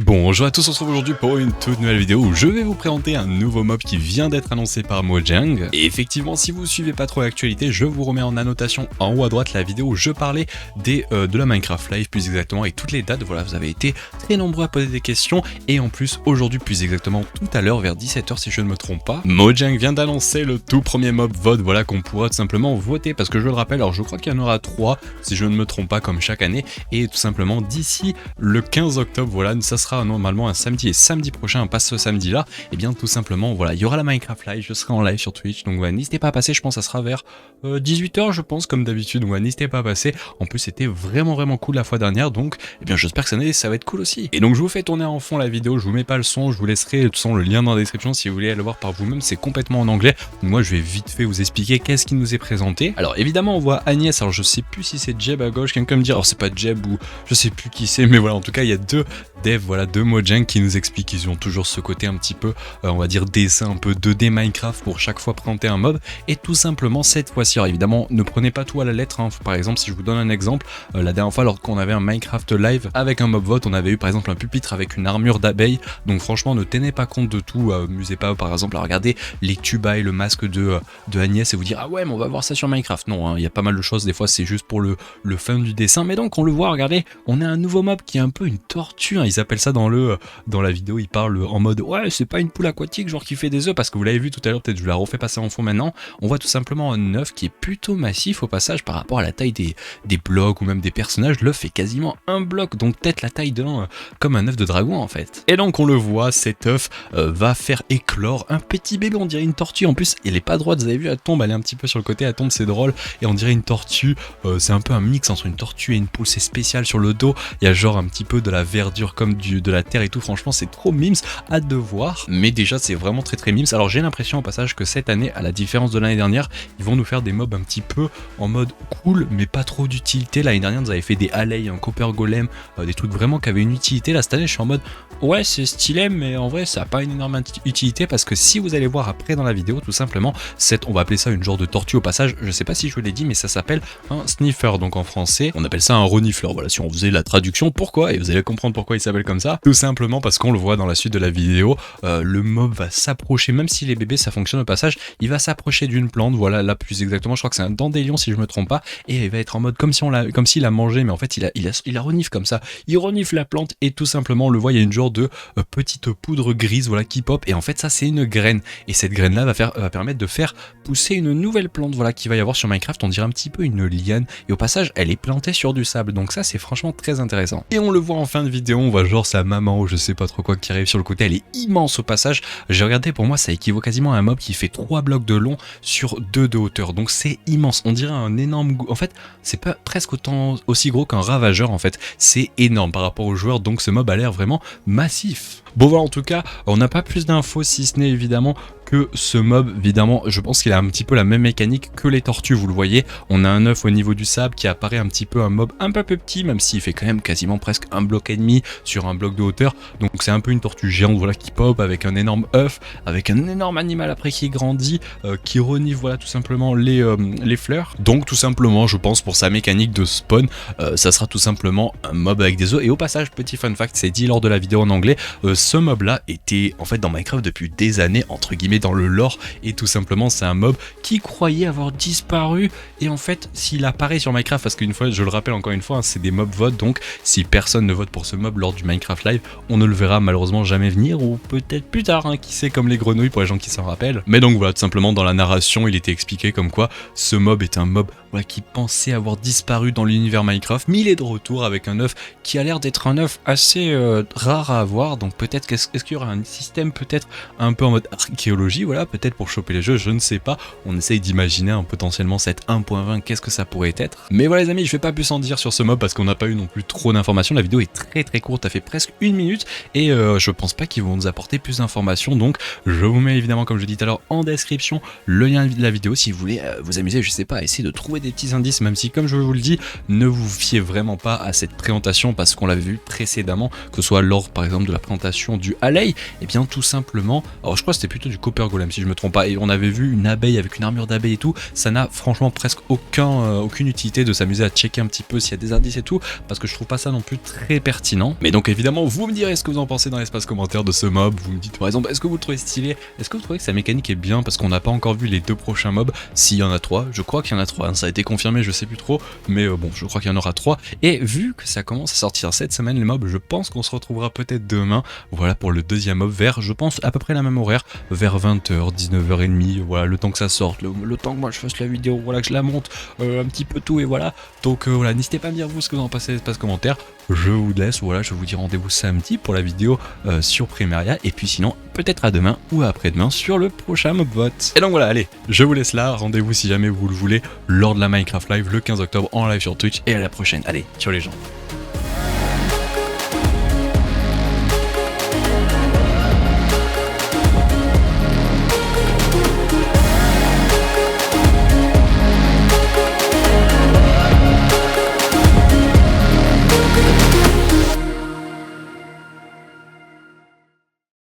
Bonjour à tous, on se retrouve aujourd'hui pour une toute nouvelle vidéo où je vais vous présenter un nouveau mob qui vient d'être annoncé par Mojang. Et effectivement, si vous suivez pas trop l'actualité, je vous remets en annotation en haut à droite la vidéo où je parlais de la Minecraft Live plus exactement et toutes les dates. Voilà, vous avez été très nombreux à poser des questions et en plus aujourd'hui plus exactement tout à l'heure vers 17 h si je ne me trompe pas, Mojang vient d'annoncer le tout premier mob vote, voilà, qu'on pourra tout simplement voter parce que je le rappelle, alors je crois qu'il y en aura 3 si je ne me trompe pas comme chaque année et tout simplement d'ici le 15 octobre, voilà, ça sera normalement un samedi et samedi prochain, pas ce samedi là, et bien tout simplement voilà, il y aura la Minecraft Live, je serai en live sur Twitch, donc voilà, n'hésitez pas à passer, je pense que ça sera vers 18 h je pense comme d'habitude, donc voilà, n'hésitez pas à passer, en plus c'était vraiment cool la fois dernière, donc et bien j'espère que cette année ça va être cool aussi. Et donc je vous fais tourner en fond la vidéo, je vous mets pas le son, je vous laisserai de toute façon le lien dans la description si vous voulez aller le voir par vous-même, c'est complètement en anglais, donc moi je vais vite fait vous expliquer qu'est-ce qui nous est présenté. Alors évidemment on voit Agnès, alors je sais plus si c'est Jeb à gauche, quelqu'un me dire, alors c'est pas Jeb ou je sais plus qui c'est, mais voilà, en tout cas il y a deux devs, voilà, de Mojang qui nous expliquent qu'ils ont toujours ce côté un petit peu, on va dire dessin un peu 2D Minecraft pour chaque fois présenter un mob, et tout simplement cette fois-ci, alors évidemment ne prenez pas tout à la lettre, hein. Par exemple si je vous donne un exemple, la dernière fois lorsqu'on avait un Minecraft live avec un mob vote, on avait eu par exemple un pupitre avec une armure d'abeille, donc franchement ne tenez pas compte de tout, amusez pas par exemple à regarder les tubailles, le masque de Agnès et vous dire ah ouais mais on va voir ça sur Minecraft, non, hein, il y a pas mal de choses, des fois c'est juste pour le fun du dessin, mais donc on le voit, regardez, on a un nouveau mob qui est un peu une tortue, hein. Ils appellent ça dans la vidéo, ils parlent en mode ouais c'est pas une poule aquatique genre qui fait des œufs, parce que vous l'avez vu tout à l'heure, peut-être je vous la refais passer en fond maintenant, on voit tout simplement un œuf qui est plutôt massif au passage par rapport à la taille des blocs ou même des personnages, l'œuf fait quasiment un bloc, donc peut-être la taille d'un comme un œuf de dragon en fait. Et donc on le voit, cet œuf va faire éclore un petit bébé, on dirait une tortue, en plus elle est pas droite, vous avez vu, elle tombe, elle est un petit peu sur le côté, elle tombe, c'est drôle, et on dirait une tortue, c'est un peu un mix entre une tortue et une poule, c'est spécial sur le dos, il y a genre un petit peu de la verdure comme de la terre et tout, franchement c'est trop mimes, hâte de voir, mais déjà c'est vraiment très mimes. Alors j'ai l'impression au passage que cette année, à la différence de l'année dernière, ils vont nous faire des mobs un petit peu en mode cool mais pas trop d'utilité. L'année dernière nous avait fait des Alley, un Copper Golem, des trucs vraiment qui avaient une utilité. Là cette année je suis en mode ouais c'est stylé mais en vrai ça n'a pas une énorme utilité, parce que si vous allez voir après dans la vidéo tout simplement, on va appeler ça une genre de tortue au passage, je sais pas si je vous l'ai dit mais ça s'appelle un sniffer, donc en français on appelle ça un renifleur, voilà si on faisait la traduction, pourquoi, et vous allez comprendre pourquoi il s'appelle comme ça, tout simplement parce qu'on le voit dans la suite de la vidéo, le mob va s'approcher, même si les bébés ça fonctionne au passage, il va s'approcher d'une plante, voilà là plus exactement je crois que c'est un dandelion si je me trompe pas, et il va être en mode comme s'il a mangé, mais en fait il a renifle comme ça, il renifle la plante et tout simplement on le voit, il y a une genre de petite poudre grise voilà qui pop, et en fait ça c'est une graine, et cette graine là va permettre de faire pousser une nouvelle plante, voilà qui va y avoir sur Minecraft, on dirait un petit peu une liane, et au passage elle est plantée sur du sable, donc ça c'est franchement très intéressant. Et on le voit en fin de vidéo, on voit genre sa maman ou je sais pas trop quoi qui arrive sur le côté, elle est immense au passage, j'ai regardé, pour moi ça équivaut quasiment à un mob qui fait 3 blocs de long sur 2 de hauteur, donc c'est immense, on dirait un énorme, en fait c'est pas presque aussi gros qu'un ravageur, en fait c'est énorme par rapport aux joueurs, donc ce mob a l'air vraiment massif. Bon voilà, en tout cas on n'a pas plus d'infos si ce n'est évidemment que ce mob, évidemment je pense qu'il a un petit peu la même mécanique que les tortues, vous le voyez, on a un œuf au niveau du sable qui apparaît un petit peu, un mob un peu plus petit, même s'il fait quand même quasiment presque un bloc et demi sur un bloc de hauteur, donc c'est un peu une tortue géante voilà qui pop avec un énorme œuf, avec un énorme animal après qui grandit, qui renifle voilà tout simplement les fleurs, donc tout simplement je pense pour sa mécanique de spawn, ça sera tout simplement un mob avec des œufs. Et au passage petit fun fact, c'est dit lors de la vidéo en anglais, ce mob là était en fait dans Minecraft depuis des années entre guillemets dans le lore, et tout simplement c'est un mob qui croyait avoir disparu, et en fait s'il apparaît sur Minecraft, parce qu'une fois je le rappelle encore une fois, hein, c'est des mobs vote, donc si personne ne vote pour ce mob lors du Minecraft Live, on ne le verra malheureusement jamais venir, ou peut-être plus tard, hein, qui sait, comme les grenouilles pour les gens qui s'en rappellent. Mais donc voilà, tout simplement dans la narration il était expliqué comme quoi ce mob est un mob voilà, qui pensait avoir disparu dans l'univers Minecraft, mais il est de retour avec un œuf qui a l'air d'être un œuf assez rare à avoir, donc peut-être est-ce qu'il y aura un système peut-être un peu en mode archéologie, voilà, peut-être pour choper les jeux, je ne sais pas, on essaye d'imaginer potentiellement cette 1.20, qu'est-ce que ça pourrait être. Mais voilà les amis, je vais pas plus en dire sur ce mob parce qu'on n'a pas eu non plus trop d'informations, la vidéo est très courte, ça fait presque 1 minute, et je pense pas qu'ils vont nous apporter plus d'informations, donc je vous mets évidemment comme je l'ai dit tout à l'heure en description le lien de la vidéo si vous voulez vous amuser, je sais pas, à essayer de trouver des petits indices, même si comme je vous le dis, ne vous fiez vraiment pas à cette présentation parce qu'on l'avait vu précédemment, que ce soit lors par exemple de la présentation du Alley, et bien tout simplement, alors je crois que c'était plutôt du Copper Super Golem si je me trompe pas, et on avait vu une abeille avec une armure d'abeille et tout. Ça n'a franchement presque aucune utilité de s'amuser à checker un petit peu s'il y a des indices et tout, parce que je trouve pas ça non plus très pertinent. Mais donc évidemment vous me direz ce que vous en pensez dans l'espace commentaire de ce mob. Vous me dites par exemple, est-ce que vous le trouvez stylé, est-ce que vous trouvez que sa mécanique est bien, parce qu'on n'a pas encore vu les 2 prochains mobs. S'il y en a 3, je crois qu'il y en a 3, hein, ça a été confirmé, je sais plus trop, mais bon, je crois qu'il y en aura 3. Et vu que ça commence à sortir cette semaine les mobs, je pense qu'on se retrouvera peut-être demain, voilà, pour le deuxième mob vers, je pense, à peu près la même horaire, vers 20h, 19h30, voilà, le temps que ça sorte, le temps que moi je fasse la vidéo, voilà, que je la monte, un petit peu tout, et voilà. Donc voilà, n'hésitez pas à me dire vous ce que vous en pensez dans l'espace commentaire. Je vous laisse, voilà, je vous dis rendez-vous samedi pour la vidéo sur Primaria, et puis sinon, peut-être à demain ou à après-demain sur le prochain Mobvot. Et donc voilà, allez, je vous laisse là, rendez-vous si jamais vous le voulez lors de la Minecraft Live le 15 octobre en live sur Twitch, et à la prochaine. Allez, ciao les gens.